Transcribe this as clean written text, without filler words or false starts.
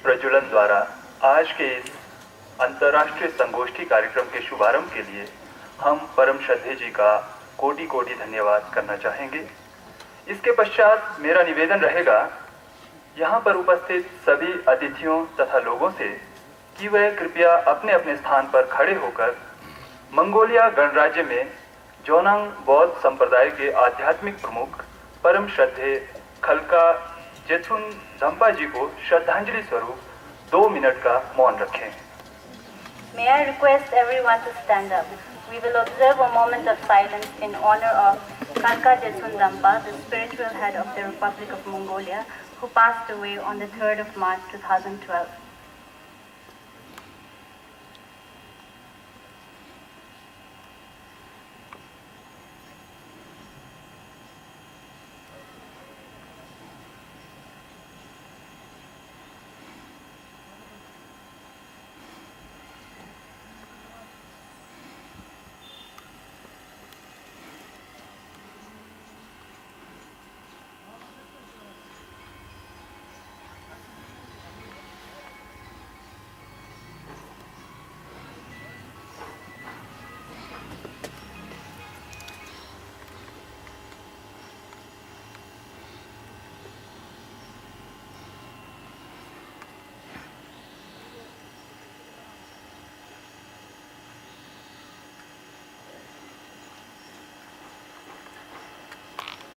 प्रज्वलन द्वारा आज के इस अंतर्राष्ट्रीय संगोष्ठी कार्यक्रम के शुभारंभ के लिए हम परम श्रद्धेय जी का कोटि कोटि धन्यवाद करना चाहेंगे। इसके पश्चात मेरा निवेदन रहेगा यहाँ पर उपस्थित सभी अतिथियों तथा लोगों से कि वह कृपया अपने अपने स्थान पर खड़े होकर मंगोलिया गणराज्य में जोनांग बौद्ध संप्रदाय के आध्यात्मिक प्रमुख परम श्रद्धेय खलका जेथुन दम्पा जी को श्रद्धांजलि स्वरूप 2 मिनट का मौन रखें। May I request everyone to stand up. We will observe a moment of silence in honor of Khalkha Jetsun Dampa, the spiritual head of the Republic of Mongolia, who passed away on the 3rd of March 2012.